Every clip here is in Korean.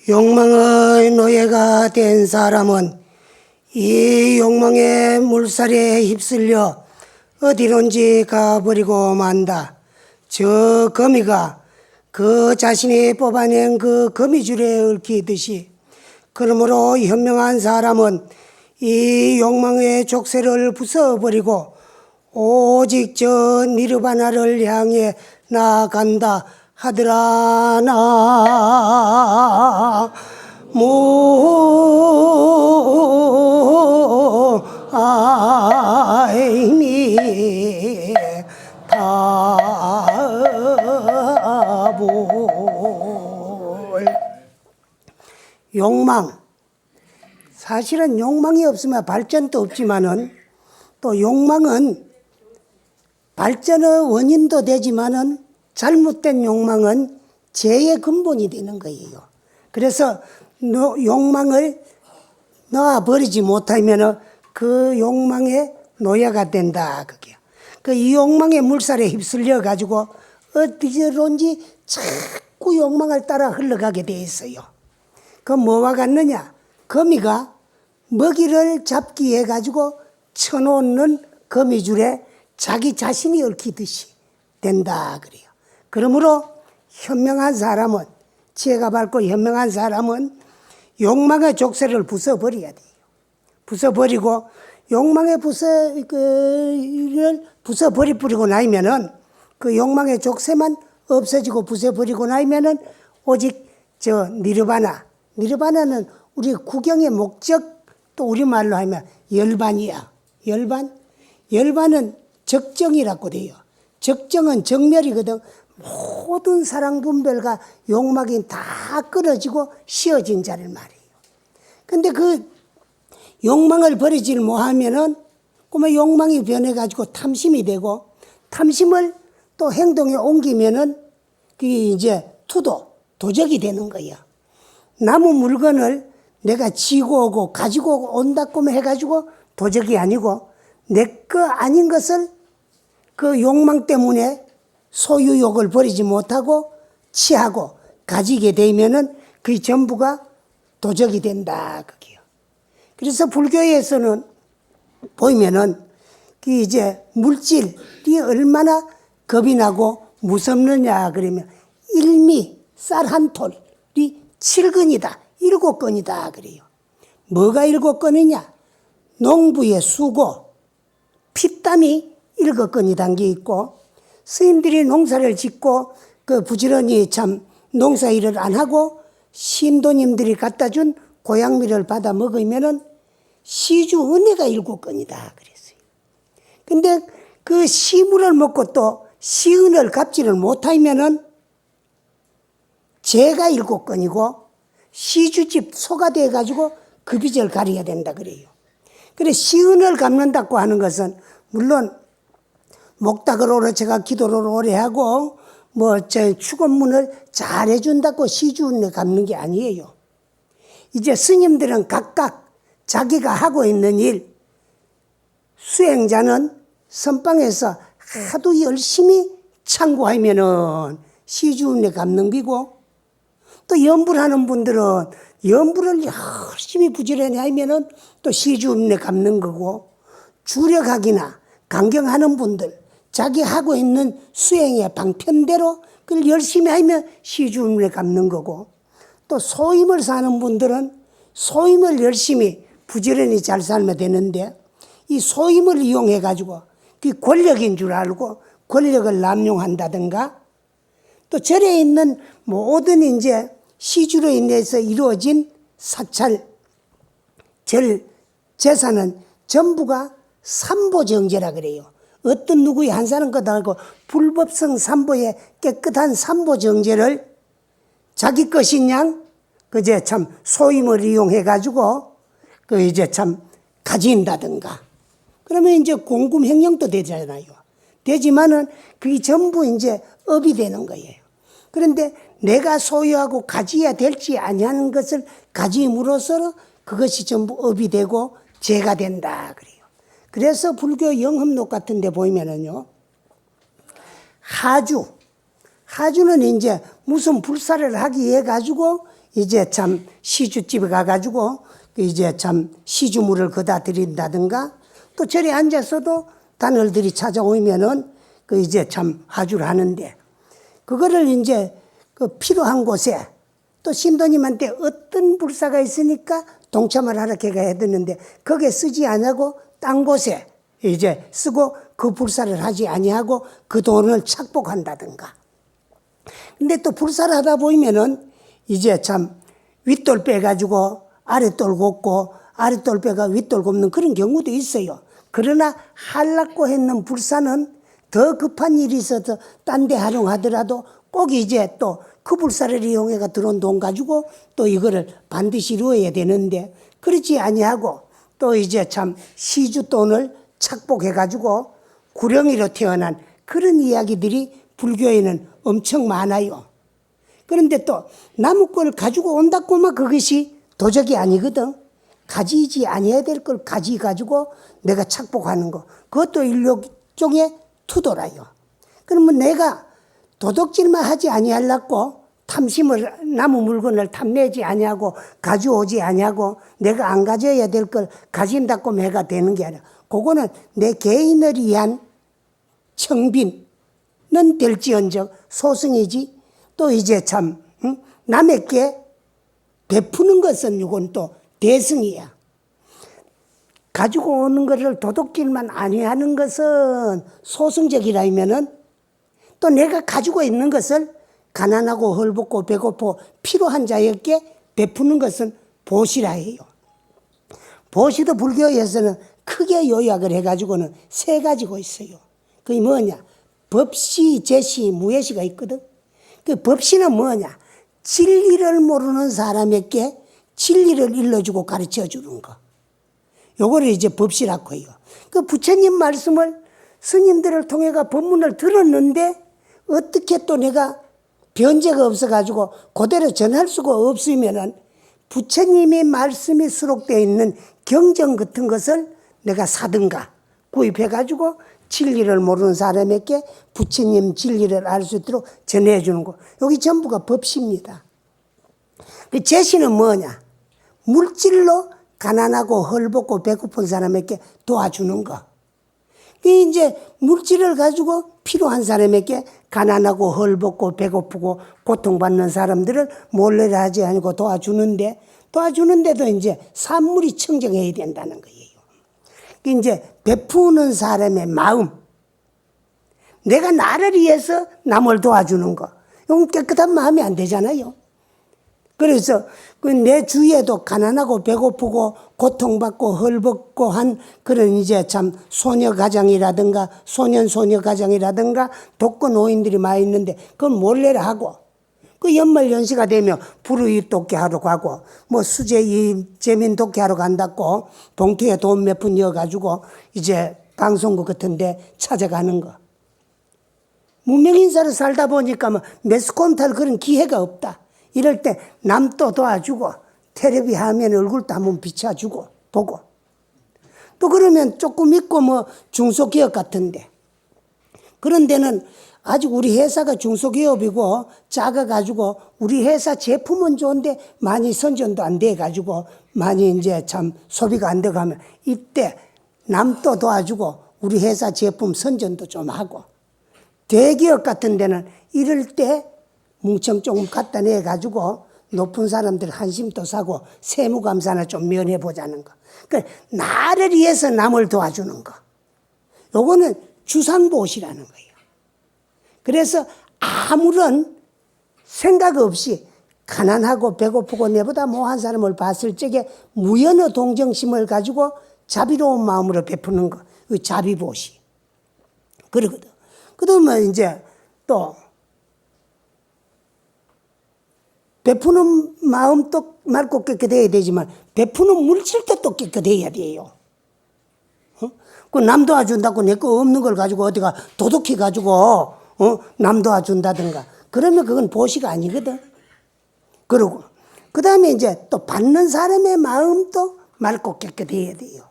욕망의 노예가 된 사람은 이 욕망의 물살에 휩쓸려 어디론지 가버리고 만다. 저 거미가 그 자신이 뽑아낸 그 거미줄에 얽히듯이, 그러므로 현명한 사람은 이 욕망의 족쇄를 부숴버리고 오직 저 니르바나를 향해 나아간다 하더라. 나 모 아이미 다볼. 욕망, 사실은 욕망이 없으면 발전도 없지만은, 또 욕망은 발전의 원인도 되지만은 잘못된 욕망은 죄의 근본이 되는 거예요. 그래서 욕망을 놓아버리지 못하면 그 욕망의 노예가 된다. 그게요. 이 욕망의 물살에 휩쓸려 가지고 어디론지 자꾸 욕망을 따라 흘러가게 돼 있어요. 그 뭐와 같느냐? 거미가 먹이를 잡기 위해 가지고 쳐놓는 거미줄에 자기 자신이 얽히듯이 된다 그래요. 그러므로 현명한 사람은, 지혜가 밝고 현명한 사람은 욕망의 족쇄를 부숴버려야 돼요. 부숴버리고 욕망의 부숴버리고 나면은 그 욕망의 족쇄만 없어지고 부숴버리고 나면은 오직 저 니르바나는 우리 구경의 목적, 또 우리말로 하면 열반이야. 열반은 적정이라고 돼요. 적정은 정멸이거든. 모든 사랑 분별과 욕망이 다 끊어지고 쉬어진 자를 말이에요. 근데 그 욕망을 버리질 못하면은 그러면 욕망이 변해가지고 탐심이 되고, 탐심을 또 행동에 옮기면은 그게 이제 도적이 되는 거야. 남의 물건을 내가 지고 오고 가지고 온다고 해가지고 도적이 아니고, 내 거 아닌 것을 그 욕망 때문에 소유욕을 버리지 못하고 취하고 가지게 되면은 그 전부가 도적이 된다. 그게요. 그래서 불교에서는 보면은 그 이제 물질이 얼마나 겁이 나고 무섭느냐 그러면 일미 쌀 한 톨이 7근이다. 7건이다. 그래요. 뭐가 7건이냐? 농부의 수고, 피땀이 7건이 담겨 있고, 스님들이 농사를 짓고 그 부지런히 참 농사일을 안 하고 신도님들이 갖다 준 고향미를 받아 먹으면은 시주 은혜가 7건이다 그랬어요. 근데 그 시물을 먹고 또 시은을 갚지를 못하면은 죄가 7건이고 시주집 소가 돼가지고 그 빚을 가려야 된다 그래요. 그래, 시은을 갚는다고 하는 것은 물론 목탁을 오래 제가 기도를 오래 하고 축원문을 잘 해준다고 시주은혜 갚는 게 아니에요. 이제 스님들은 각각 자기가 하고 있는 일, 수행자는 선방에서 하도 열심히 참고하면은 시주은혜 갚는 거고, 또 연불하는 분들은 연불을 열심히 부지런히 하면은 또 시주은혜 갚는 거고, 주력하기나 강경하는 분들, 자기 하고 있는 수행의 방편대로 그걸 열심히 하면 시주은혜 갚는 거고, 또 소임을 사는 분들은 소임을 열심히 부지런히 잘 살면 되는데, 이 소임을 이용해 가지고 그 권력인 줄 알고 권력을 남용한다든가, 또 절에 있는 모든 이제 시주로 인해서 이루어진 사찰, 절, 제사는 전부가 삼보정제라 그래요. 어떤 누구의 한 사람 것 알고 불법성 삼보의 깨끗한 삼보정제를 자기 것인 양 그제 참 소임을 이용해 가지고 그 이제 참 가진다든가, 그러면 이제 공금행령도 되잖아요. 되지만은 그게 전부 이제 업이 되는 거예요. 그런데 내가 소유하고 가져야 될지 아니하는 것을 가짐으로써 그것이 전부 업이 되고 죄가 된다 그래요. 그래서 불교 영흡록 같은 데 보면은요, 하주는 이제 무슨 불사를 하기 위해 가지고 이제 참 시주집에 가가지고 이제 참 시주물을 거다 드린다든가 또 절에 앉아서도 단월들이 찾아오면은 그 이제 참 화주를 하는데 그거를 이제 그 필요한 곳에 또 신도님한테 어떤 불사가 있으니까 동참을 하러 걔가 해야 되는데 거기에 쓰지 않고 딴 곳에 이제 쓰고 그 불사를 하지 아니하고 그 돈을 착복한다든가. 근데 또 불사를 하다 보면은 이제 참 윗돌 빼가지고 아랫돌 곱고 아랫돌 빼가 윗돌 곱는 그런 경우도 있어요. 그러나 하려고 했는 불사는 더 급한 일이 있어서 딴 데 활용하더라도 꼭 이제 또 그 불사를 이용해가 들어온 돈 가지고 또 이거를 반드시 이루어야 되는데 그렇지 아니하고 또 이제 참 시주돈을 착복해가지고 구렁이로 태어난 그런 이야기들이 불교에는 엄청 많아요. 그런데 또 남의 걸 가지고 온다고만 그것이 도적이 아니거든. 가지지 아니해야 될 걸 가지고 내가 착복하는 거. 그것도 일종의 투도라요. 그러면 내가 도둑질만 하지 아니하려고 탐심을 남의 물건을 탐내지 아니하고 가져오지 아니하고 내가 안 가져야 될 걸 가진다고 매가 되는 게 아니라 그거는 내 개인을 위한 청빈은 될지언정 소승이지 또 이제 참 남에게 베푸는 것은 이건 또 대승이야. 가지고 오는 것을 도둑질만 아니하는 것은 소승적이라면은 또 내가 가지고 있는 것을 가난하고 헐벗고 배고프고 필요한 자에게 베푸는 것은 보시라 해요. 보시도 불교에서는 크게 요약을 해가지고는 세 가지가 있어요. 그게 뭐냐? 법시, 제시, 무예시가 있거든. 그 법시는 뭐냐? 진리를 모르는 사람에게 진리를 일러주고 가르쳐 주는 거. 요거를 이제 법시라고 해요. 그 부처님 말씀을 스님들을 통해가 법문을 들었는데 어떻게 또 내가 변제가 없어가지고 그대로 전할 수가 없으면은 부처님의 말씀이 수록되어 있는 경전 같은 것을 내가 사든가 구입해가지고 진리를 모르는 사람에게 부처님 진리를 알 수 있도록 전해주는 거. 여기 전부가 법시입니다. 그 제시는 뭐냐? 물질로 가난하고 헐벗고 배고픈 사람에게 도와주는 거. 이제 물질을 가지고 필요한 사람에게 가난하고 헐벗고 배고프고 고통받는 사람들을 몰래 하지 않고 도와주는데도 이제 산물이 청정해야 된다는 거예요. 이제 베푸는 사람의 마음, 내가 나를 위해서 남을 도와주는 거, 이건 깨끗한 마음이 안 되잖아요. 그래서 내 주위에도 가난하고 배고프고 고통받고 헐벗고 한 그런 이제 참 소녀 가장이라든가 소녀 가장이라든가 독거 노인들이 많이 있는데 그건 몰래라 하고 그 연말 연시가 되면 불우입 돕기하러 가고 뭐 수제 재민 돕기하러 간다고 봉투에 돈 몇 푼 넣어가지고 이제 방송국 같은 데 찾아가는 거. 문명인사를 살다 보니까 뭐 매스콘탈 그런 기회가 없다. 이럴 때 남도 도와주고 텔레비 화면 얼굴도 한번 비춰주고 보고 또 그러면 조금 있고 뭐 중소기업 같은데 그런 데는 아직 우리 회사가 중소기업이고 작아가지고 우리 회사 제품은 좋은데 많이 선전도 안 돼가지고 많이 이제 참 소비가 안 돼가면 이때 남도 도와주고 우리 회사 제품 선전도 좀 하고 대기업 같은 데는 이럴 때 뭉청 조금 갖다 내가지고 높은 사람들 한심도 사고 세무감사나 좀 면해보자는 거. 그러니까 나를 위해서 남을 도와주는 거. 요거는 주상보시라는 거예요. 그래서 아무런 생각 없이 가난하고 배고프고 내보다 뭐한 사람을 봤을 적에 무연의 동정심을 가지고 자비로운 마음으로 베푸는 거. 자비보시. 그러거든. 그러면 이제 또 베푸는 마음도 맑고 깨끗해야 되지만 베푸는 물질도 또 깨끗해야 돼요. 그 남 도와준다고 내 거 없는 걸 가지고 어디가 도둑해 가지고 남 도와준다든가 그러면 그건 보시가 아니거든. 그러고 그 다음에 이제 또 받는 사람의 마음도 맑고 깨끗해야 돼요.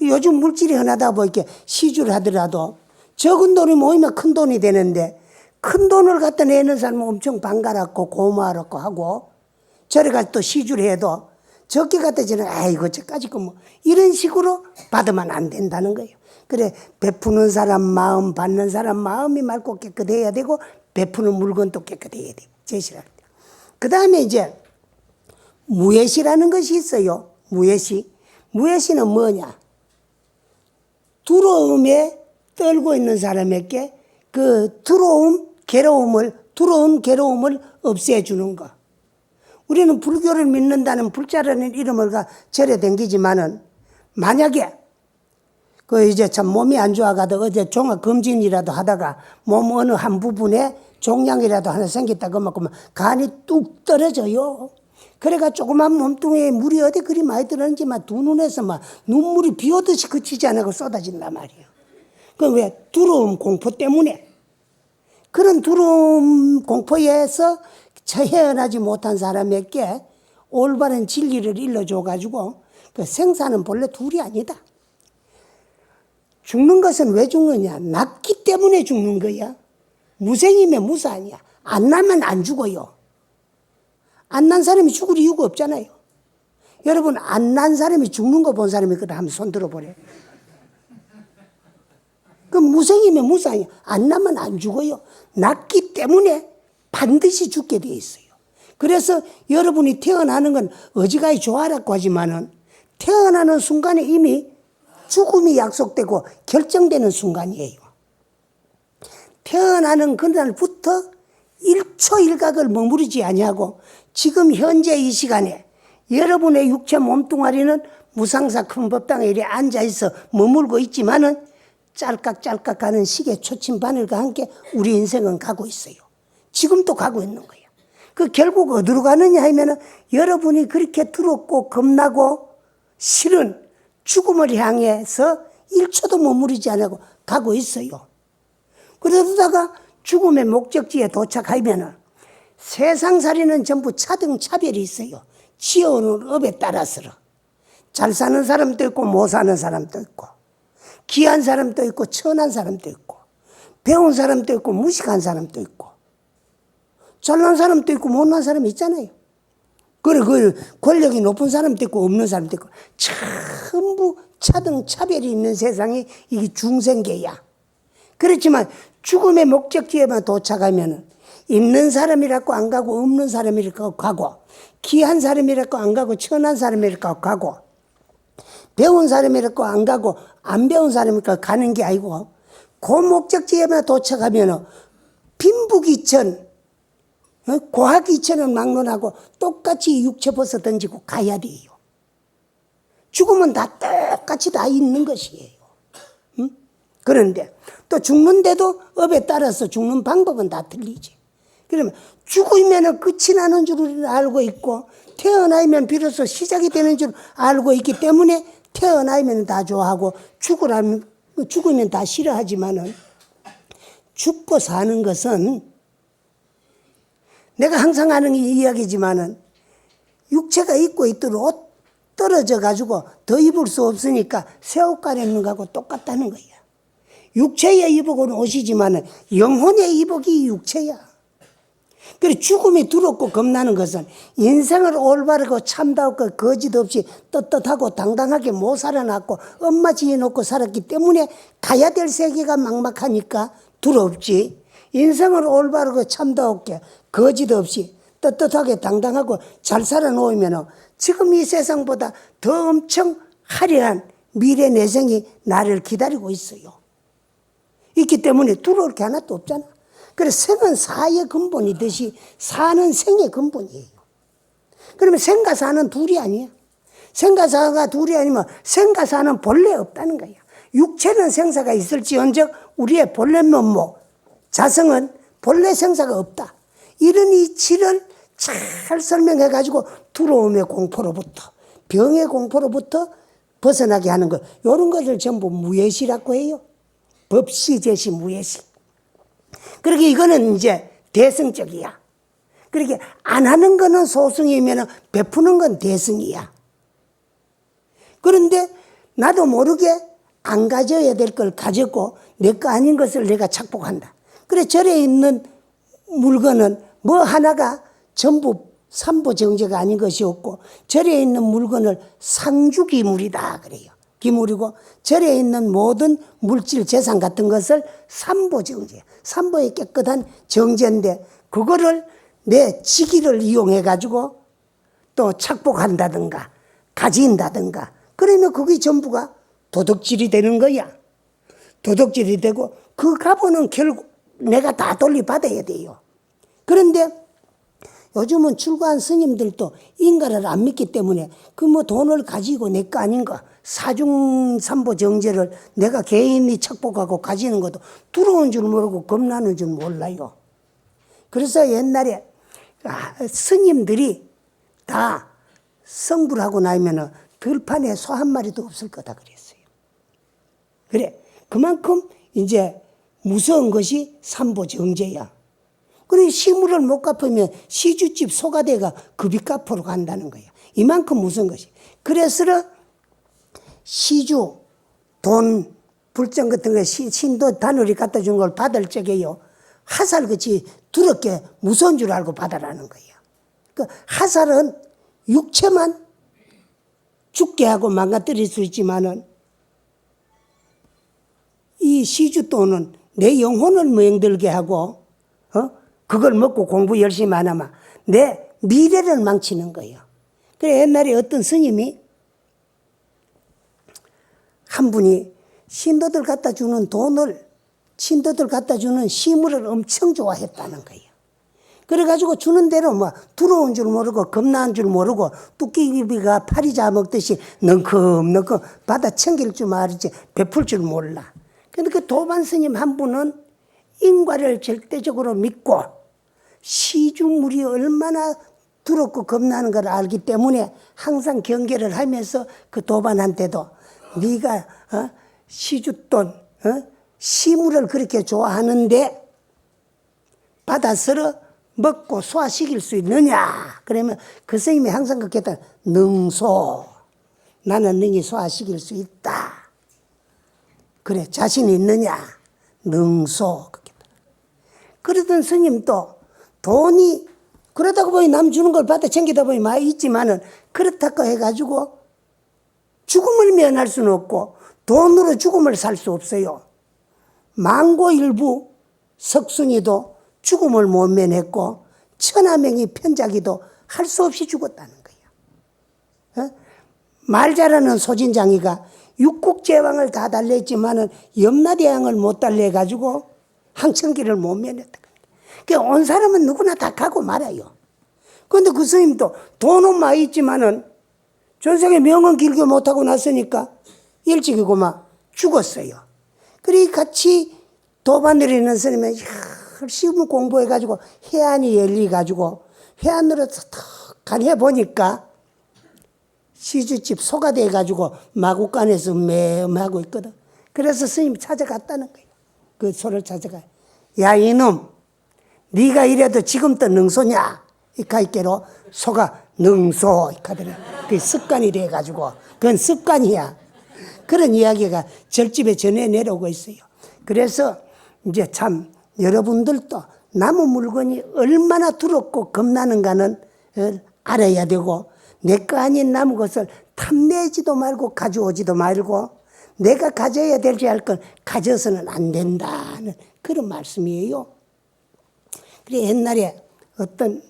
요즘 물질이 흔하다 보니까 시주를 하더라도 적은 돈이 모이면 큰 돈이 되는데 큰 돈을 갖다 내는 사람은 엄청 반가웠고 고마웠고 하고 절에 가서 또 시주를 해도 적게 갖다 주는 아이고 저까지 거 뭐 이런 식으로 받으면 안 된다는 거예요. 그래 베푸는 사람 마음 받는 사람 마음이 맑고 깨끗해야 되고 베푸는 물건도 깨끗해야 돼. 제시할 때. 그 다음에 이제 무예시라는 것이 있어요. 무예시. 무예시는 뭐냐? 두려움에 떨고 있는 사람에게 그 두려운 괴로움을 없애주는 거. 우리는 불교를 믿는다는 불자라는 이름을 절에 댕기지만은 만약에 그 이제 참 몸이 안 좋아가도 어제 종합 검진이라도 하다가 몸 어느 한 부분에 종양이라도 하나 생겼다 그러면 간이 뚝 떨어져요. 그래가 조그만 몸뚱이에 물이 어디 그리 많이 들었는지 막 두 눈에서 막 눈물이 비 오듯이 그치지 않고 쏟아진단 말이에요. 그 왜? 두려움 공포 때문에. 그런 두려움 공포에서 헤어나지 못한 사람에게 올바른 진리를 일러줘가지고 그 생사는 본래 둘이 아니다. 죽는 것은 왜 죽느냐? 낫기 때문에 죽는 거야. 무생이면 무사 아니야. 안 나면 안 죽어요. 안 난 사람이 죽을 이유가 없잖아요. 여러분 안 난 사람이 죽는 거 본 사람이 그래 한번 손 들어보래. 그럼 무생이면 무사 아니야. 안 나면 안 죽어요. 낫기 때문에 반드시 죽게 돼 있어요. 그래서 여러분이 태어나는 건 어지간히 좋아라고 하지만은 태어나는 순간에 이미 죽음이 약속되고 결정되는 순간이에요. 태어나는 그날부터 1초 1각을 머무르지 아니하고 지금 현재 이 시간에 여러분의 육체 몸뚱아리는 무상사 큰 법당에 이래 앉아있어 머물고 있지만은 짤깍짤깍 하는 시계 초침 바늘과 함께 우리 인생은 가고 있어요. 지금도 가고 있는 거예요. 그 결국 어디로 가느냐 하면은 여러분이 그렇게 두렵고 겁나고 싫은 죽음을 향해서 1초도 머무르지 않고 가고 있어요. 그러다가 죽음의 목적지에 도착하면은 세상살이는 전부 차등차별이 있어요. 지어오는 업에 따라서. 잘 사는 사람도 있고 못 사는 사람도 있고 귀한 사람도 있고 천한 사람도 있고 배운 사람도 있고 무식한 사람도 있고 잘난 사람도 있고 못난 사람이 있잖아요. 그래 그 권력이 높은 사람도 있고 없는 사람도 있고 전부 차등차별이 있는 세상이 이게 중생계야. 그렇지만 죽음의 목적지에만 도착하면 있는 사람이라고 안 가고 없는 사람이라고 가고 귀한 사람이라고 안 가고 천한 사람이라고 가고 배운 사람이라고 안 가고 안 배운 사람이라고 가는 게 아니고 그 목적지에만 도착하면 빈부귀천 고학이천은 막론하고 똑같이 육체 벗어 던지고 가야 돼요. 죽으면 다 똑같이 다 있는 것이에요. 응? 그런데 또 죽는데도 업에 따라서 죽는 방법은 다 틀리지. 그러면 죽으면 끝이 나는 줄 알고 있고 태어나면 비로소 시작이 되는 줄 알고 있기 때문에 태어나면 다 좋아하고 죽으면 다 싫어하지만은 죽고 사는 것은 내가 항상 하는 이야기지만은 육체가 입고 있도록 옷 떨어져 가지고 더 입을 수 없으니까 새 옷 갈아입는 거하고 똑같다는 거야. 육체의 이복은 옷이지만은 영혼의 이복이 육체야. 그래 죽음이 두렵고 겁나는 것은 인생을 올바르고 참다웠고 거짓 없이 떳떳하고 당당하게 못 살아났고 엄마 지어놓고 살았기 때문에 가야 될 세계가 막막하니까 두렵지. 인생을 올바르고 참다웠게 거짓 없이 떳떳하게 당당하고 잘 살아놓으면 지금 이 세상보다 더 엄청 화려한 미래 내생이 나를 기다리고 있어요. 있기 때문에 두려울 게 하나도 없잖아. 그래서 생은 사의 근본이듯이 사는 생의 근본이에요. 그러면 생과 사는 둘이 아니야. 생과 사가 둘이 아니면 생과 사는 본래 없다는 거야. 육체는 생사가 있을지언정 우리의 본래 면목 자성은 본래 생사가 없다. 이런 이치를 잘 설명해 가지고 두려움의 공포로부터 병의 공포로부터 벗어나게 하는 것. 이런 것을 전부 무예시라고 해요. 법시제시 무예시. 그러게 이거는 이제 대승적이야. 그렇게 안 하는 거는 소승이면 베푸는 건 대승이야. 그런데 나도 모르게 안 가져야 될 걸 가졌고 내 거 아닌 것을 내가 착복한다. 그래 절에 있는 물건은 뭐 하나가 전부 삼보 정제가 아닌 것이 없고 절에 있는 물건을 상주기물이다 그래요. 기물이고 절에 있는 모든 물질 재산 같은 것을 삼보 정제, 삼보의 깨끗한 정제인데 그거를 내 직위를 이용해 가지고 또 착복한다든가 가진다든가 그러면 그게 전부가 도덕질이 되는 거야. 도덕질이 되고 그 값은 결국 내가 다 돌려받아야 돼요. 그런데 요즘은 출가한 스님들도 인가를 안 믿기 때문에 그 뭐 돈을 가지고 내 거 아닌 거 사중삼보 정제를 내가 개인이 착복하고 가지는 것도 두려운 줄 모르고 겁나는 줄 몰라요. 그래서 옛날에 스님들이 다 성불하고 나면은 들판에 소 한 마리도 없을 거다 그랬어요. 그래 그만큼 이제 무서운 것이 삼보 정제야. 그래 시물을 못 갚으면 시주집 소가대가 급이값으로 간다는 거야. 이만큼 무서운 것이. 그래서 시주 돈 불정 같은 거 신도 다누리 갖다 준 걸 받을 적에요. 화살같이 두렵게 무서운 줄 알고 받아라는 거야. 그 화살은 육체만 죽게 하고 망가뜨릴 수 있지만은 이 시주돈은 내 영혼을 멍들게 하고 그걸 먹고 공부 열심히 안 하면 내 미래를 망치는 거예요. 그래 옛날에 어떤 스님이 한 분이 신도들 갖다 주는 돈을 신도들 갖다 주는 시물을 엄청 좋아했다는 거예요. 그래가지고 주는 대로 뭐 두려운 줄 모르고 겁나는 줄 모르고 뚝기비가 파리 잡먹듯이 넝큼넝큼 받아 챙길 줄 알지 베풀 줄 몰라. 근데 그 도반 스님 한 분은 인과를 절대적으로 믿고 시주물이 얼마나 두렵고 겁나는 걸 알기 때문에 항상 경계를 하면서 그 도반한테도 네가 시주돈 시물을 그렇게 좋아하는데 받아서 먹고 소화시킬 수 있느냐 그러면 그 스님이 항상 그렇게 했다. 능소 나는 능히 소화시킬 수 있다. 그래 자신이 있느냐 능소 그러던 스님도 돈이 그러다가 보니 남 주는 걸 받아 챙기다 보니 많이 있지만은 그렇다고 해가지고 죽음을 면할 수는 없고 돈으로 죽음을 살 수 없어요. 망고일부 석순이도 죽음을 못 면했고 천하명이 편자기도 할 수 없이 죽었다는 거예요. 말 잘하는 소진장이가 육국제왕을 다 달랬지만은 염라대왕을 못 달래가지고 항천기를 못 면했다. 그러니까 온 사람은 누구나 다 가고 말아요. 그런데 그 스님도 돈은 많이 있지만은 전생에 명은 길게 못하고 났으니까 일찍이고 막 죽었어요. 그래 같이 도반을 있는 스님은 열심히 공부해가지고 해안이 열리가지고 해안으로 탁 간해보니까 시주집 소가 돼가지고 마구간에서 매음하고 있거든. 그래서 스님 찾아갔다는 거예요. 그 소를 찾아가. 야 이놈 네가 이래도 지금도 능소냐? 이 가이께로 소가 능소 이카더래. 그 습관이 돼가지고 그건 습관이야. 그런 이야기가 절집에 전해 내려오고 있어요. 그래서 이제 참 여러분들도 남의 물건이 얼마나 두렵고 겁나는가는 알아야 되고 내 거 아닌 남의 것을 탐내지도 말고 가져오지도 말고 내가 가져야 될지 할 건 가져서는 안 된다는 그런 말씀이에요. 그래 옛날에 어떤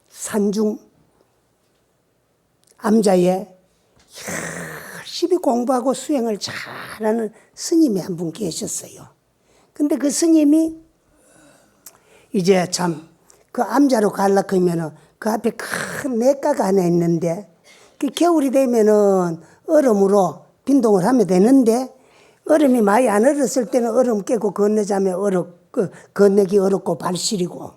산중 암자에 열심히 공부하고 수행을 잘하는 스님이 한 분 계셨어요. 근데 그 스님이 이제 참 그 암자로 가려고 하면은 그 앞에 큰 냇가가 하나 있는데 그 겨울이 되면은 얼음으로 빈동을 하면 되는데 얼음이 많이 안 얼었을 때는 얼음 깨고 건너자면 건너기 어렵고 발시리고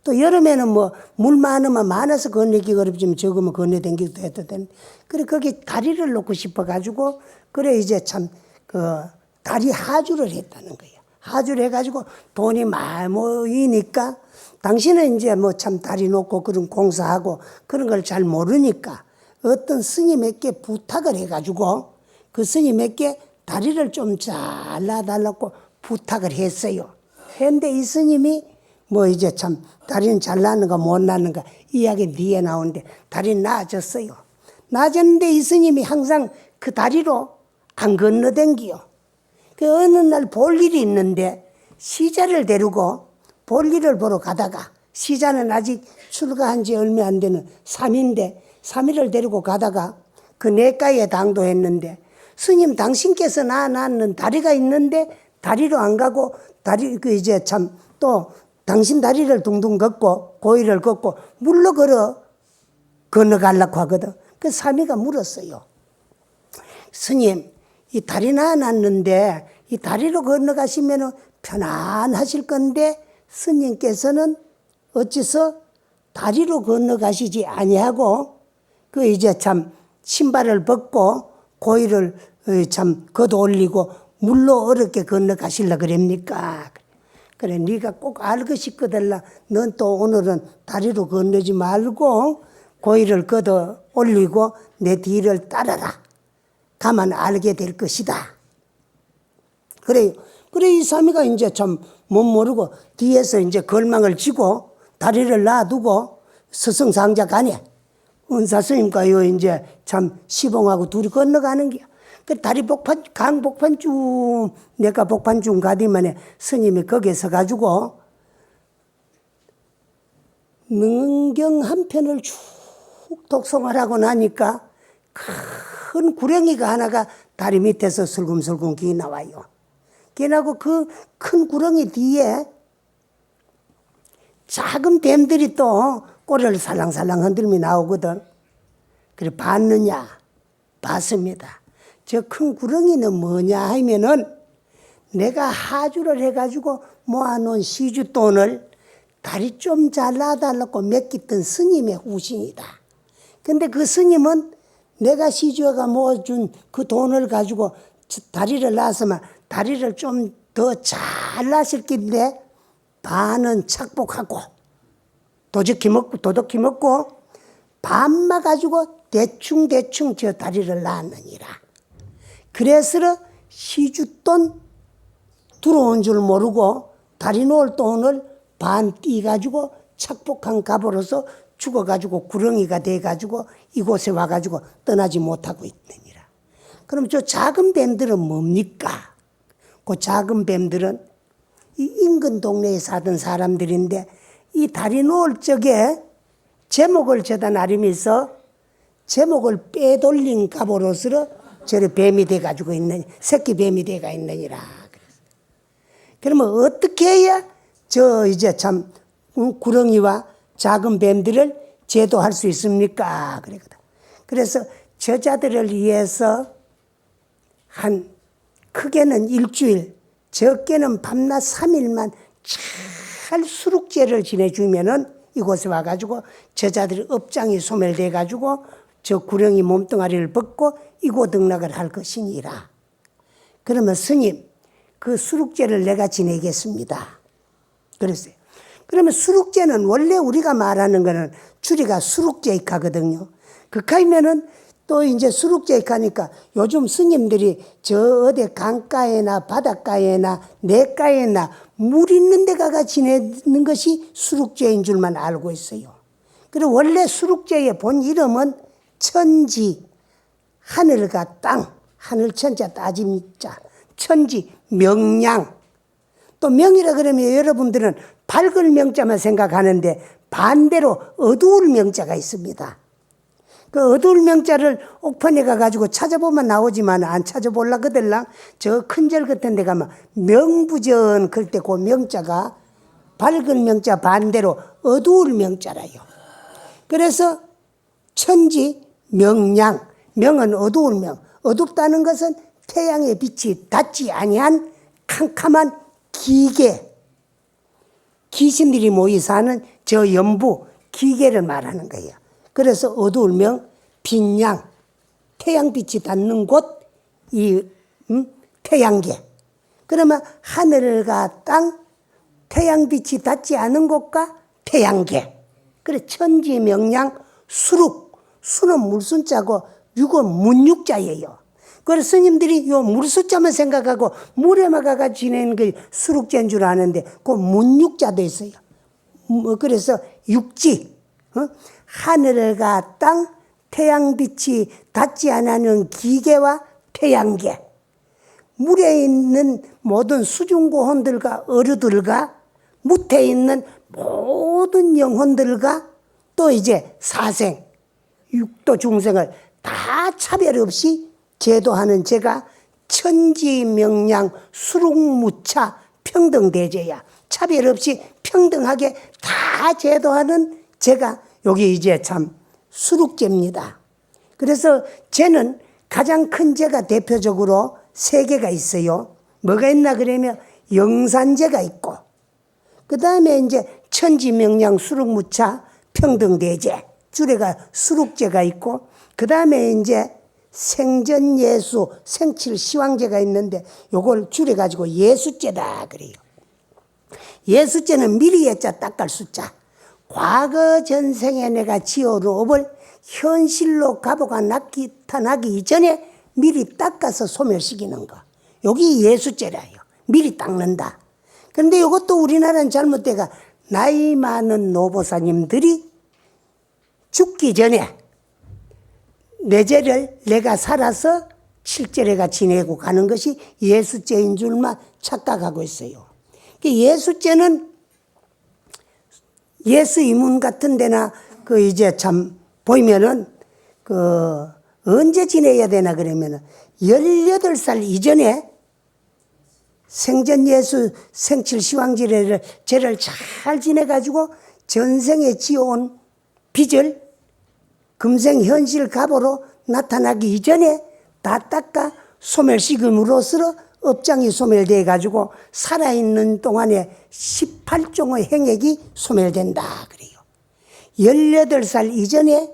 또 여름에는 뭐 물 많으면 많아서 건너기 어렵지만 적으면 건너댕기도 해도 되는데 그래 거기 다리를 놓고 싶어가지고 그래 이제 참 그 다리 하주를 했다는 거예요. 하주를 해가지고 돈이 많이 모이니까 당신은 이제 뭐 참 다리 놓고 그런 공사하고 그런 걸 잘 모르니까 어떤 스님에게 부탁을 해가지고 그 스님에게 다리를 좀 잘라달라고 부탁을 했어요. 그런데 이 스님이 뭐 이제 참 다리는 잘 나는가 못 나는가 이야기 뒤에 나오는데 다리는 나아졌어요. 나아졌는데 이 스님이 항상 그 다리로 안 건너댕기요. 그 어느 날 볼 일이 있는데 시자를 데리고 볼 일을 보러 가다가 시자는 아직 출가한 지 얼마 안 되는 3인데 3일을 데리고 가다가 그 내과에 당도했는데 스님 당신께서 낳는 다리가 있는데 다리로 안 가고 다리 그 이제 참 또 당신 다리를 둥둥 걷고 고의를 걷고 물로 건너가려고 하거든. 그 사미가 물었어요. 스님 이 다리 낳았는데 이 다리로 건너가시면 편안하실 건데 스님께서는 어째서 다리로 건너가시지 아니하고 그 이제 참 신발을 벗고 고의를 참 걷어 올리고 물로 어렵게 건너가실라 그럽니까? 그래 네가 꼭 알고 싶거들라. 넌 또 오늘은 다리로 건너지 말고 고의를 걷어 올리고 내 뒤를 따라라. 가만 알게 될 것이다. 그래요. 그래 이 사미가 이제 참 못 모르고 뒤에서 이제 걸망을 쥐고 다리를 놔두고 스승상자 가네. 은사스님과요 이제 참 시봉하고 둘이 건너가는 게야. 그 다리 복판 강 복판 쭉 내가 복판 쭉 가디만에 스님이 거기에 서가지고 능경 한 편을 쭉 독송을 하고 나니까 큰 구렁이가 하나가 다리 밑에서 슬금슬금 기 나와요. 기 나고 그 큰 구렁이 뒤에 작은 뱀들이 또 꼬리를 살랑살랑 흔들며 나오거든. 그래 봤느냐? 봤습니다. 저 큰 구렁이는 뭐냐 하면은 내가 하주를 해가지고 모아놓은 시주돈을 다리 좀 잘라달라고 맡겼던 스님의 후신이다. 근데 그 스님은 내가 시주가 모아준 그 돈을 가지고 다리를 놨으면 다리를 좀 더 잘라실 건데 반은 착복하고 도둑히 먹고 반만 가지고 대충 저 다리를 놨느니라. 그래서 시주돈 들어온 줄 모르고 다리 놓을 돈을 반 띄가지고 착복한 값으로서 죽어가지고 구렁이가 돼가지고 이곳에 와가지고 떠나지 못하고 있느니라. 그럼 저 작은 뱀들은 뭡니까? 그 작은 뱀들은 이 인근 동네에 사던 사람들인데 이 다리 놓을 적에 제목을 저다 나름에서 제목을 빼돌린 값으로서 저래 뱀이 돼가지고 있는 새끼 뱀이 돼가 있느니라. 그러면 어떻게 해야 저 이제 참 구렁이와 작은 뱀들을 제도할 수 있습니까? 그러거든. 그래서 저자들을 위해서 한 크게는 일주일, 적게는 밤낮 3일만 잘 수룩제를 지내주면은 이곳에 와가지고 저자들이 업장이 소멸돼가지고 저 구렁이 몸뚱아리를 벗고 이곳 등락을 할 것이니라. 그러면 스님, 그 수룩제를 내가 지내겠습니다. 그랬어요. 그러면 수룩제는 원래 우리가 말하는 거는 줄이가 수룩제익하거든요. 그카이면은 또 이제 수룩제익하니까 요즘 스님들이 저 어디 강가에나 바닷가에나 내가에나 물 있는 데 가가 지내는 것이 수룩제인 줄만 알고 있어요. 그리고 원래 수룩제의 본 이름은 천지, 하늘과 땅, 하늘 천자 따짐자, 천지, 명량. 또 명이라 그러면 여러분들은 밝을 명자만 생각하는데 반대로 어두울 명자가 있습니다. 그 어두울 명자를 옥판에 가가지고 찾아보면 나오지만 안 찾아보려거들랑 저 큰절 같은 데 가면 명부전 그럴 때 그 명자가 밝은 명자 반대로 어두울 명자라요. 그래서 천지, 명량, 명은 어두울 명. 어둡다는 것은 태양의 빛이 닿지 아니한 캄캄한 기계, 귀신들이 모이 사는 저 연부, 기계를 말하는 거예요. 그래서 어두울 명, 빛양, 태양빛이 닿는 곳, 이 태양계. 그러면 하늘과 땅, 태양빛이 닿지 않은 곳과 태양계. 그래 천지, 명량, 수룩. 수는 물순자고 육은 문육자예요. 그래서 스님들이 요 물숫자만 생각하고 물에만 가가 지내는 게 수룩제인 줄 아는데 그 문육자도 있어요. 그래서 육지, 하늘과 땅, 태양빛이 닿지 않는 기계와 태양계, 물에 있는 모든 수중고혼들과 어류들과 무태에 있는 모든 영혼들과 또 이제 사생, 육도 중생을 다 차별 없이 제도하는 제가 천지명량 수룩무차 평등대제야. 차별 없이 평등하게 다 제도하는 제가 여기 이제 참 수룩제입니다. 그래서 제는 가장 큰 제가 대표적으로 세 개가 있어요. 뭐가 있나 그러면 영산제가 있고, 그 다음에 이제 천지명량 수룩무차 평등대제, 줄에가 수룩제가 있고, 그 다음에 이제 생전예수 생칠시황제가 있는데 요걸 줄여가지고 예수제다 그래요. 예수제는 미리 예자 닦을 숫자. 과거 전생에 내가 지어온 업을 현실로 가보가 나타나기 이전에 미리 닦아서 소멸시키는 거. 여기 예수제라요. 미리 닦는다. 그런데 이것도 우리나라는 잘못돼가 나이 많은 노보사님들이 죽기 전에 내 죄를 내가 살아서 실제내가 지내고 가는 것이 예수죄인 줄만 착각하고 있어요. 예수죄는 예수 이문 같은 데나 그 이제 참 보이면은 그 언제 지내야 되나 그러면은 18살 이전에 생전 예수 생칠 시황지례를 죄를 잘 지내가지고 전생에 지어온 빚을 금생 현실 갑으로 나타나기 이전에 다 닦아 소멸시킴으로써 업장이 소멸돼 가지고 살아있는 동안에 18종의 행액이 소멸된다 그래요. 18살 이전에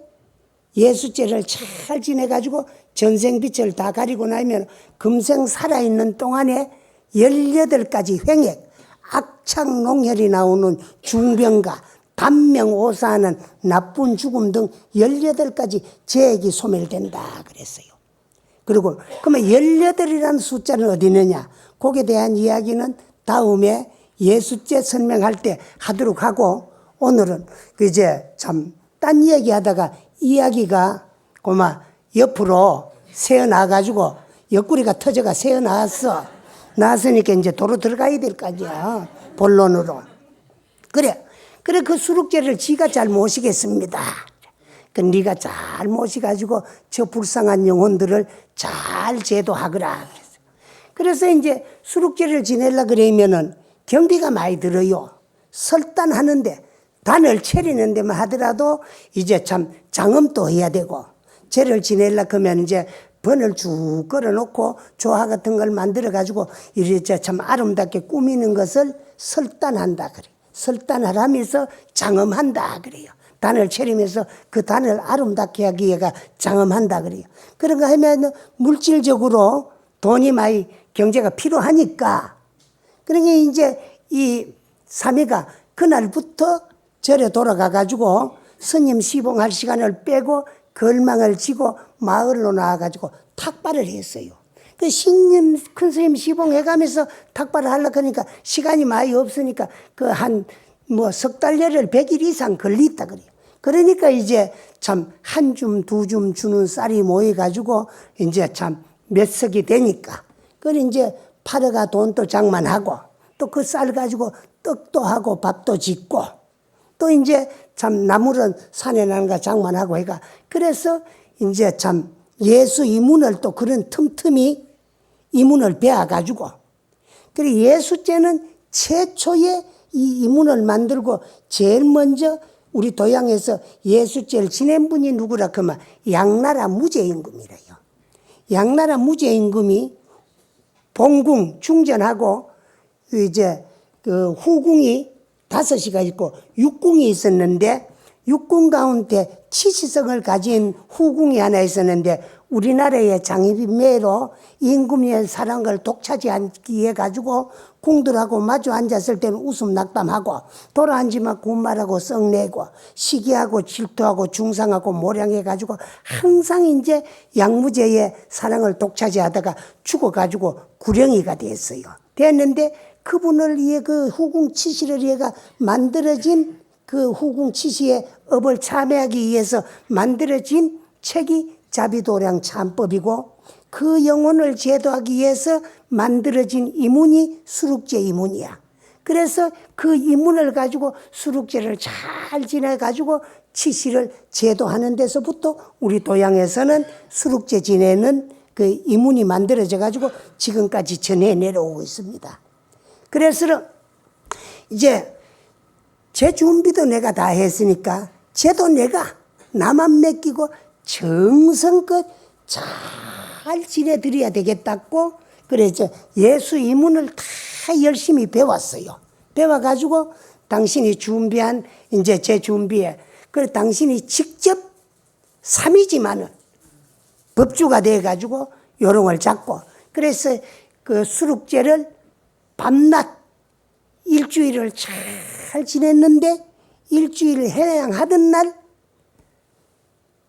예수죄를 잘 지내가지고 전생빚을 다 가리고 나면 금생 살아있는 동안에 18가지 횡액, 악착농혈이 나오는 중병과 단명오사하는 나쁜 죽음 등 18가지 죄액이 소멸된다 그랬어요. 그리고 그러면 18이라는 숫자는 어디 있느냐? 거기에 대한 이야기는 다음에 예수죄 설명할 때 하도록 하고, 오늘은 이제 참 딴 이야기 하다가 이야기가 고마 옆으로 새어나가지고 옆구리가 터져가 새어나왔어. 나왔으니까 이제 도로 들어가야 될 거 아니야. 본론으로. 그래 그 수룩제를 지가 잘 모시겠습니다. 그 네가 잘 모시가지고 저 불쌍한 영혼들을 잘 제도하거라. 그래서 이제 수룩제를 지내려 그러면은 경비가 많이 들어요. 설단하는데 단을 차리는 데만 하더라도 이제 참 장엄도 해야 되고, 제를 지내려 그러면 이제 번을 쭉 걸어놓고 조화 같은 걸 만들어가지고 이제 참 아름답게 꾸미는 것을 설단한다 그래. 설단하라면서 장엄한다 그래요. 단을 차리면서 그 단을 아름답게 하기 위해가 장엄한다 그래요. 그런 거 하면 물질적으로 돈이 많이 경제가 필요하니까, 그러니까 이제 이 사미가 그날부터 절에 돌아가가지고 스님 시봉할 시간을 빼고 걸망을 지고 마을로 나와가지고 탁발을 했어요. 그 신님, 큰 스님 시봉해가면서 탁발을 하려고 하니까 시간이 많이 없으니까 그 석 달여를 100일 이상 걸리다 그래요. 그러니까 이제 참 한 줌, 두 줌 주는 쌀이 모여가지고 이제 참 몇 석이 되니까. 그걸 이제 팔아가 돈도 장만하고 또 그 쌀 가지고 떡도 하고 밥도 짓고 또 이제 참 나물은 산에 나는 거 장만하고 해가. 그래서 이제 참 예수 이문을 또 그런 틈틈이 이문을 배워가지고, 그리고 예수죄는 최초의 이 이문을 만들고 제일 먼저 우리 도양에서 예수죄를 지낸 분이 누구라 그러면 양나라 무제임금이래요. 양나라 무제임금이 봉궁 중전하고 이제 그 후궁이 5이가 있고 육궁이 있었는데, 육궁 가운데 치시성을 가진 후궁이 하나 있었는데 우리나라의 장희비매로 임금의 사랑을 독차지하기 위해 가지고 궁들하고 마주 앉았을 때는 웃음 낙담하고 돌아앉으면 군말하고 썩내고 시기하고 질투하고 중상하고 모량해 가지고 항상 이제 양무제의 사랑을 독차지하다가 죽어 가지고 구령이가 됐어요. 됐는데 그분을 위해 그 후궁 치시를 위해가 만들어진 그 후궁 치시의 업을 참회하기 위해서 만들어진 책이 자비도량 참법이고 그 영혼을 제도하기 위해서 만들어진 이문이 수룩제 이문이야. 그래서 그 이문을 가지고 수룩제를 잘 지내가지고 치시를 제도하는 데서부터 우리 도양에서는 수룩제 지내는 그 이문이 만들어져 가지고 지금까지 전해 내려오고 있습니다. 그래서 이제 제 준비도 내가 다 했으니까 쟤도 내가 나만 맡기고 정성껏 잘 지내드려야 되겠다고 그래서 예수 이문을 다 열심히 배웠어요. 배워가지고 당신이 준비한 이제 제 준비에 그래 당신이 직접 삼이지만은 법주가 돼가지고 요령을 잡고 그래서 그 수룩제를 밤낮 일주일을 잘 지냈는데 일주일 해양하던 날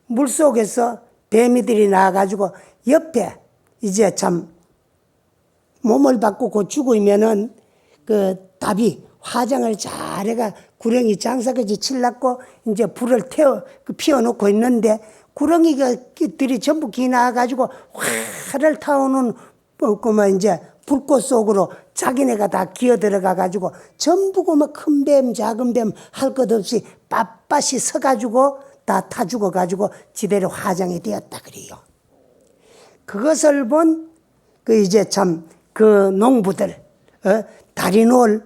물속에서 뱀이들이 나와가지고 옆에 이제 참 몸을 바꾸고 죽으면은 그 답이 화장을 잘해가 구렁이 장사까지 칠라고 이제 불을 피워놓고 있는데 구렁이들이 전부 기 나와가지고 화를 타오는 그만 이제 불꽃 속으로 자기네가 다 기어 들어가가지고 전부 그만 큰 뱀, 작은 뱀 할 것 없이 빳빳이 서가지고 다 타 죽어가지고 지대로 화장이 되었다 그래요. 그것을 본 그 이제 참 그 농부들 다리 놓을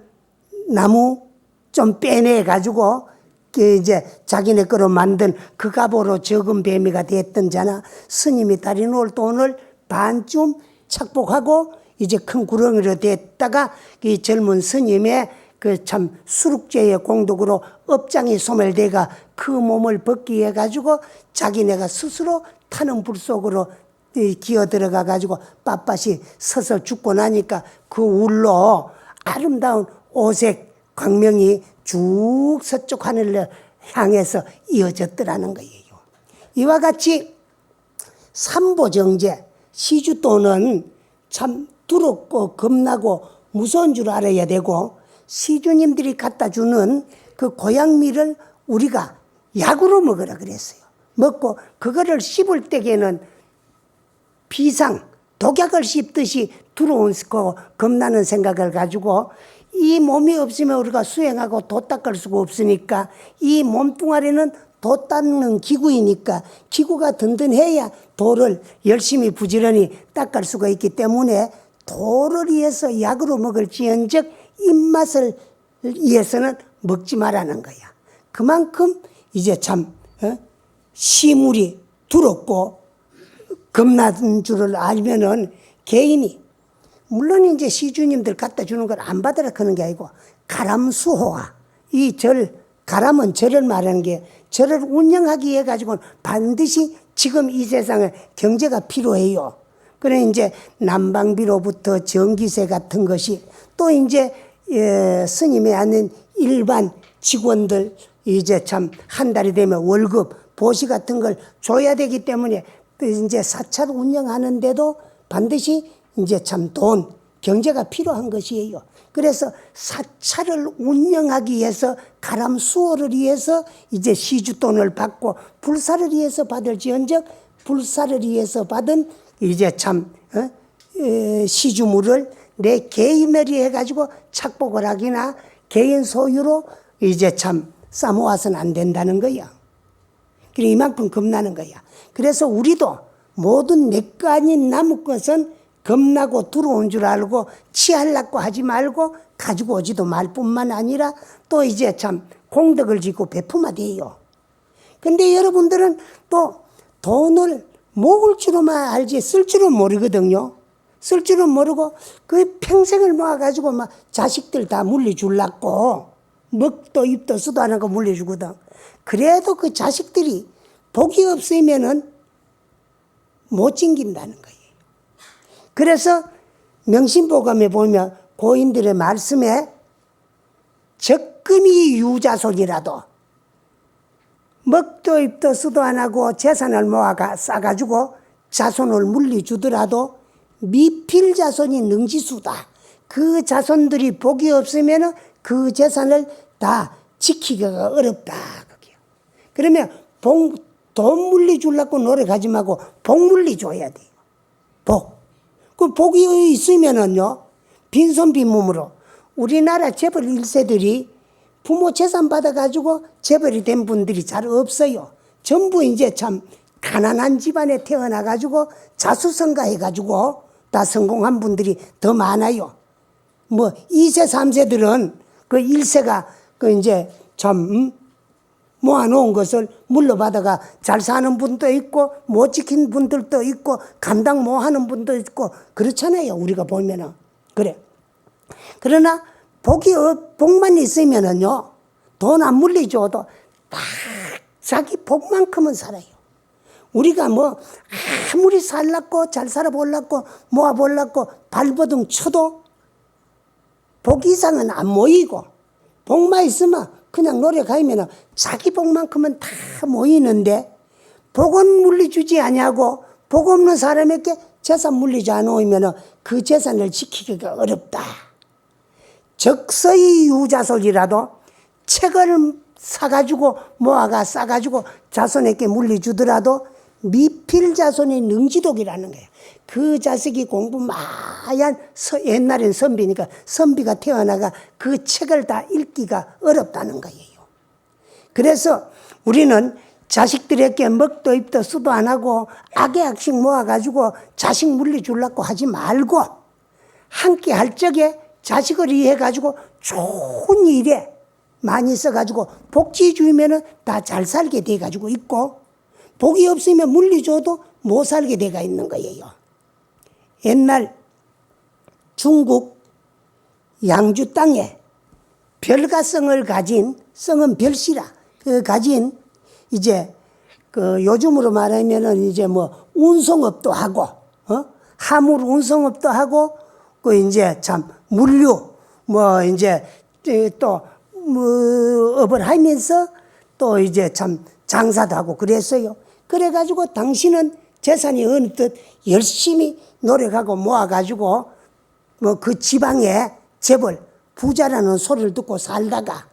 나무 좀 빼내가지고 그 이제 자기네 거로 만든 그 값으로 적은 뱀이가 됐던 자나 스님이 다리 놓을 돈을 반쯤 착복하고 이제 큰 구렁이로 됐다가 이 젊은 스님의 그 참 수룩제의 공덕으로 업장이 소멸돼가 그 몸을 벗기 위해 가지고 자기네가 스스로 타는 불 속으로 기어 들어가 가지고 빳빳이 서서 죽고 나니까 그 울로 아름다운 오색 광명이 쭉 서쪽 하늘을 향해서 이어졌더라는 거예요. 이와 같이 삼보정제 시주도는 참 두렵고 겁나고 무서운 줄 알아야 되고 시주님들이 갖다 주는 그 고향미를 우리가 약으로 먹으라 그랬어요. 먹고 그거를 씹을 때에는 비상 독약을 씹듯이 두려운 거 겁나는 생각을 가지고 이 몸이 없으면 우리가 수행하고 도 닦을 수가 없으니까 이 몸뚱아리는 도 닦는 기구이니까 기구가 든든해야 도를 열심히 부지런히 닦을 수가 있기 때문에 도를 위해서 약으로 먹을지언정 입맛을 위해서는 먹지 말라는 거야. 그만큼 이제 참 시물이 두렵고 겁나는 줄을 알면은 개인이 물론 이제 시주님들 갖다 주는 걸 안 받으라 하는 게 아니고 가람수호가 이 절 가람은 절을 말하는 게 절을 운영하기 위해 가지고는 반드시 지금 이 세상에 경제가 필요해요. 그래 이제 난방비로부터 전기세 같은 것이 또 이제 스님이 아닌 일반 직원들 이제 참 한 달이 되면 월급 보시 같은 걸 줘야 되기 때문에 이제 사찰 운영하는데도 반드시 이제 참 돈, 경제가 필요한 것이에요. 그래서 사찰을 운영하기 위해서 가람수호를 위해서 이제 시주돈을 받고 불사를 위해서 받을지언정 불사를 위해서 받은 이제 참 시주물을 내 개인을 해가지고 착복을 하기나 개인 소유로 이제 참 싸모아서는 안 된다는 거야. 그래 이만큼 겁나는 거야. 그래서 우리도 모든 내 거 아닌 남의 것은 겁나고 두려운 줄 알고 취하려고 하지 말고 가지고 오지도 말 뿐만 아니라 또 이제 참 공덕을 짓고 베푸면 돼요. 근데 여러분들은 또 돈을 모을 줄만 알지 쓸 줄은 모르거든요. 쓸 줄은 모르고 그 평생을 모아가지고 막 자식들 다 물려주려고 먹도 입도 쓰도 안 하고 물려주거든. 그래도 그 자식들이 복이 없으면은 못 챙긴다는 거예요. 그래서 명심보감에 보면 고인들의 말씀에 적금이 유자손이라도 먹도 입도 쓰도 안 하고 재산을 모아가 싸가지고 자손을 물려주더라도 미필 자손이 능지수다. 그 자손들이 복이 없으면 그 재산을 다 지키기가 어렵다. 그게요. 그러면 돈 물리 주려고 노력하지 말고 복 물리 줘야 돼요. 복. 그 복이 있으면은요, 빈손 빈몸으로 우리나라 재벌 1세들이 부모 재산 받아가지고 재벌이 된 분들이 잘 없어요. 전부 이제 참 가난한 집안에 태어나가지고 자수성가해가지고 다 성공한 분들이 더 많아요. 뭐 2세, 3세들은 그 1세가 그 이제 참 모아놓은 것을 물러받아가 잘 사는 분도 있고 못 지킨 분들도 있고 감당 못 하는 분도 있고 그렇잖아요. 우리가 보면은. 그래. 그러나 복만 있으면은요, 돈 안 물리줘도 딱 자기 복만큼은 살아요. 우리가 뭐 아무리 살라고 잘 살아보려고 모아보려고 발버둥 쳐도 복 이상은 안 모이고 복만 있으면 그냥 노력하면 자기 복만큼은 다 모이는데 복은 물리주지 아니하고 복 없는 사람에게 재산 물리지 않으면 그 재산을 지키기가 어렵다. 적서의 유자손이라도 책을 사가지고 모아가 싸가지고 자손에게 물리주더라도 미필자손이 능지독이라는 거예요. 그 자식이 공부 마yan 옛날엔 선비니까 선비가 태어나가 그 책을 다 읽기가 어렵다는 거예요. 그래서 우리는 자식들에게 먹도 입도 수도 안 하고 악의 악식 모아가지고 자식 물리주려고 하지 말고 함께 할 적에 자식을 이해해가지고 좋은 일에 많이 써가지고 복지 주면은 다 잘 살게 돼가지고 있고 복이 없으면 물리줘도 못 살게 돼가 있는 거예요. 옛날 중국 양주 땅에 별가성을 가진 성은 별시라 그 가진 이제 그 요즘으로 말하면은 이제 뭐 운송업도 하고 화물 운송업도 하고 그 이제 참 물류 뭐 이제 또 뭐 업을 하면서 또 이제 참 장사도 하고 그랬어요. 그래가지고 당신은 재산이 어느 듯 열심히 노력하고 모아가지고 뭐 그 지방에 재벌 부자라는 소리를 듣고 살다가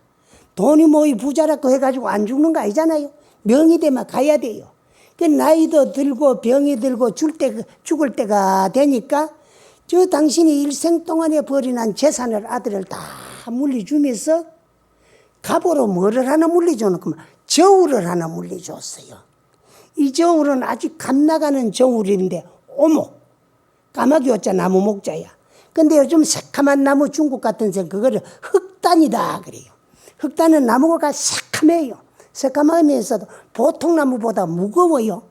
돈이 뭐이 부자라고 해가지고 안 죽는 거 아니잖아요. 명이 되면 가야 돼요. 그 나이도 들고 병이 들고 죽을 때가 되니까 저 당신이 일생 동안에 벌이난 재산을 아들을 다 물리주면서 갑오로 뭐를 하나 물리줘놓고 저울을 하나 물리줬어요. 이 저울은 아주 값나가는 저울인데 오목 까마귀 오자 나무 목자야. 근데 요즘 새카만 나무 중국 같은 새 그거를 흑단이다 그래요. 흑단은 나무가 새카매요. 새카매면서도 보통 나무보다 무거워요.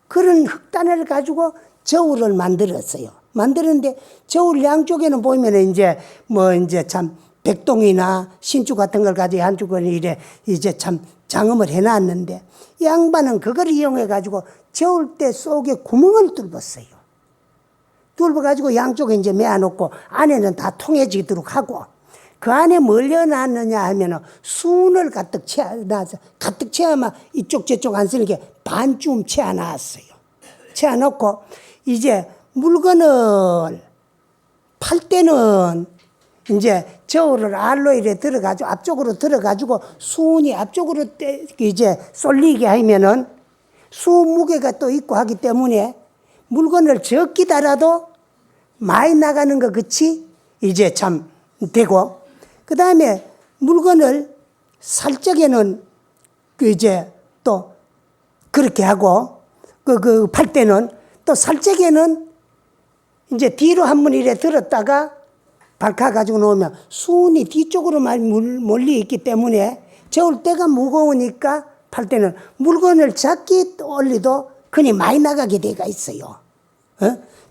그런 흑단을 가지고 저울을 만들었어요. 만드는데 저울 양쪽에는 보면 이제 뭐 이제 참 백동이나 신주 같은 걸 가지고 한쪽은 이래 이제 참 장음을 해놨는데 양반은 그걸 이용해 가지고 저울대 속에 구멍을 뚫었어요. 뚫어가지고 양쪽에 이제 매어놓고 안에는 다 통해지도록 하고 그 안에 뭘 넣어놨느냐 하면은 순을 가득 채워놔서 가득 채우면 이쪽 저쪽 안 쓰는 게 반쯤 채워놨어요. 채워놓고 이제 물건을 팔 때는 이제 저울을 알로이에 들어가지고 앞쪽으로 들어가지고 순이 앞쪽으로 이제 쏠리게 하면은 수 무게가 또 있고 하기 때문에 물건을 적게 달아도 많이 나가는 것 같이 이제 참 되고 그 다음에 물건을 살 적에는 그 이제 또 그렇게 하고 그 팔 때는 또 살 적에는 이제 뒤로 한 번 이래 들었다가 발카 가지고 놓으면 순이 뒤쪽으로만 몰리 있기 때문에 저울대가 무거우니까 팔 때는 물건을 작게 올리도 그니 많이 나가게 돼가 있어요.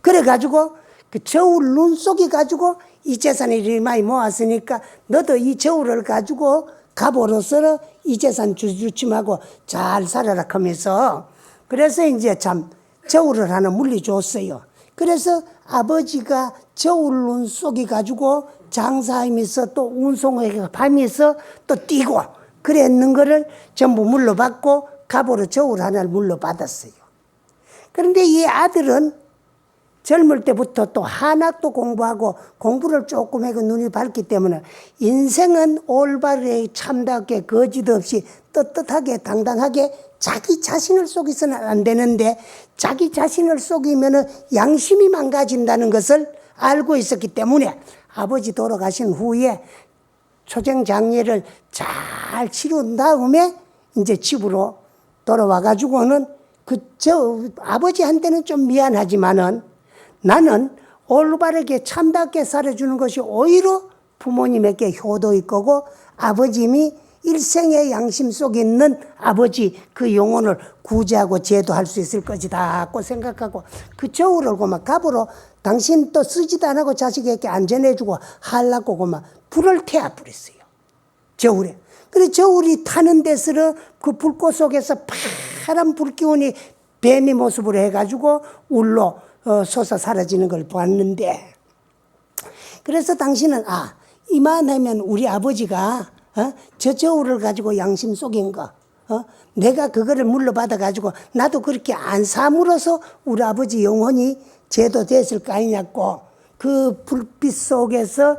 그래가지고 그 저울 눈 속에 가지고 이 재산을 이리 많이 모았으니까 너도 이 저울을 가지고 갑으로서 이 재산 주춤하고 잘 살아라 하면서 그래서 이제 참 저울을 하나 물려줬어요. 그래서 아버지가 저울 눈 속에 가지고 장사하면서 또 운송을 하면서 또 뛰고 그랬는 거를 전부 물려받고 갑으로 저울 하나를 물려받았어요. 그런데 이 아들은 젊을 때부터 또 한학도 공부하고 공부를 조금 하고 눈이 밝기 때문에 인생은 올바르게 참답게 거짓 없이 떳떳하게 당당하게 자기 자신을 속이서는 안 되는데 자기 자신을 속이면 양심이 망가진다는 것을 알고 있었기 때문에 아버지 돌아가신 후에 초생장례를 잘 치른 다음에 이제 집으로 돌아와 가지고는 아버지한테는 좀 미안하지만은 나는 올바르게 참답게 살아주는 것이 오히려 부모님에게 효도일 거고 아버님이 일생의 양심 속에 있는 아버지 그 영혼을 구제하고 제도할 수 있을 것이다 하고 생각하고 그 저울을 고마 갑으로 당신 또 쓰지도 안 하고 자식에게 안전해주고 하려고 고마 불을 태워 버렸어요. 저울에. 그래 저울이 타는 데서는 그 불꽃 속에서 파란 불기운이 뱀의 모습으로 해가지고 울로 솟아 사라지는 걸 보았는데 그래서 당신은 이만하면 우리 아버지가 저 저울을 가지고 양심 속인 거 내가 그거를 물러받아 가지고 나도 그렇게 안 사물어서 우리 아버지 영혼이 제도됐을 거 아니냐고 그 불빛 속에서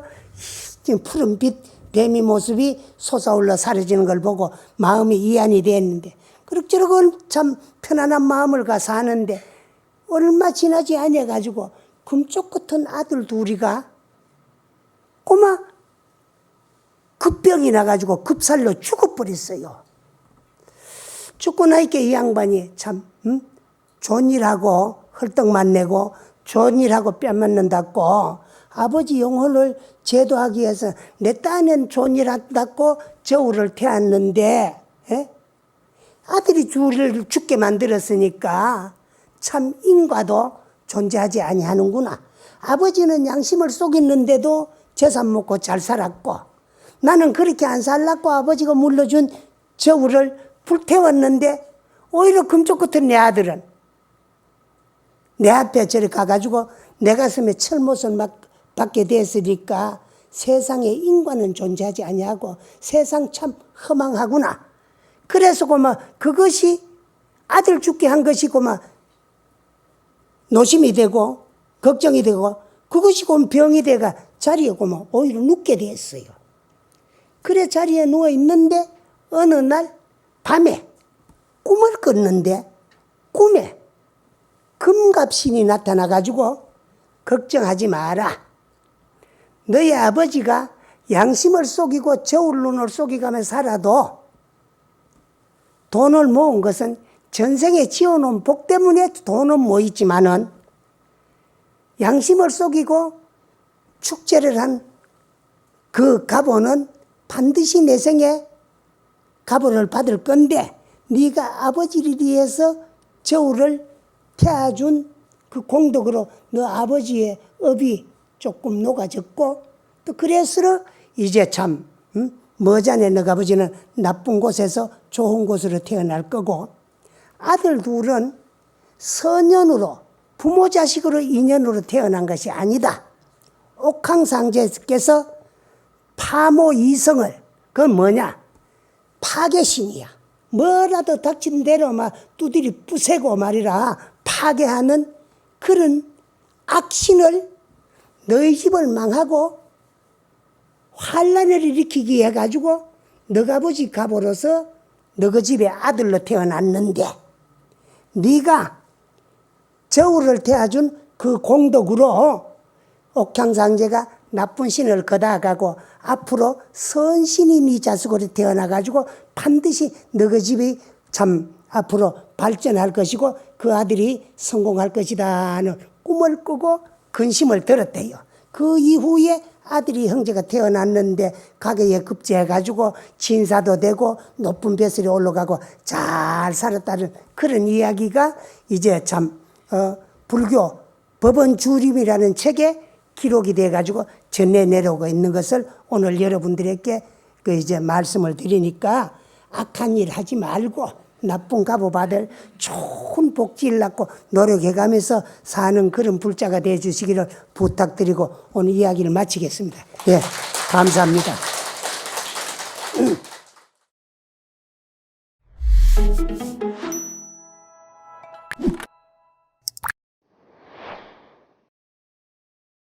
푸른 빛 뱀의 모습이 솟아올라 사라지는 걸 보고 마음이 이안이 됐는데 그럭저럭 참 편안한 마음을 가 사는데 얼마 지나지 않아 가지고 금쪽 같은 아들 둘이가 꼬마 급병이 나가지고 급살로 죽어버렸어요. 죽고 나니까 이 양반이 참 좋은 일하고 헐떡만 내고 좋은 일하고 뺨 맞는다고 아버지 영혼을 제도하기 위해서 내 딴엔 좋은 일 한다고 저울을 태웠는데 아들이 둘을 죽게 만들었으니까 참 인과도 존재하지 아니하는구나. 아버지는 양심을 속였는데도 재산 먹고 잘 살았고 나는 그렇게 안 살라고 아버지가 물려준 저울을 불태웠는데 오히려 금쪽 같은 내 아들은 내 앞에 저리 가가지고 내 가슴에 철못을 받게 됐으니까 세상에 인과는 존재하지 아니하고 세상 참 허망하구나. 그래서 그것이 아들 죽게 한 것이 노심이 되고 걱정이 되고 그것이 병이 돼가 자리에 오히려 눕게 됐어요. 그래 자리에 누워 있는데 어느 날 밤에 꿈을 꿨는데 꿈에 금갑신이 나타나 가지고 걱정하지 마라. 너희 아버지가 양심을 속이고 저울눈을 속이가며 살아도 돈을 모은 것은 전생에 지어놓은 복 때문에 돈은 모이지만은 양심을 속이고 축제를 한 그 가보는 반드시 내 생에 가보를 받을 건데 네가 아버지를 위해서 저울을 태워준 그 공덕으로 너 아버지의 업이 조금 녹아졌고 또 그래서 이제 참 머자네 너 아버지는 나쁜 곳에서 좋은 곳으로 태어날 거고 아들 둘은 선연으로 부모 자식으로 인연으로 태어난 것이 아니다. 옥황상제께서 파모 이성을 그건 뭐냐 파괴신이야. 뭐라도 닥친 대로 두드리 부세고 말이라 파괴하는 그런 악신을 너희 집을 망하고 환란을 일으키기 위해 가지고 너가 아버지 가보로서 너희 집에 아들로 태어났는데 네가 저울을 태워준 그 공덕으로 옥황상제가 나쁜 신을 거다가고 앞으로 선신이 네 자식으로 태어나가지고 반드시 너희 집이 참 앞으로 발전할 것이고 그 아들이 성공할 것이다 하는 꿈을 꾸고 근심을 들었대요. 그 이후에 아들이 형제가 태어났는데 가게에 급제해가지고 진사도 되고 높은 벼슬에 올라가고 잘 살았다는 그런 이야기가 이제 참 불교 법원주림이라는 책에 기록이 돼가지고 전해 내려오고 있는 것을 오늘 여러분들에게 이제 말씀을 드리니까 악한 일 하지 말고 나쁜 값을 받을 좋은 복지를 낳고 노력해가면서 사는 그런 불자가 되어주시기를 부탁드리고 오늘 이야기를 마치겠습니다. 예, 감사합니다.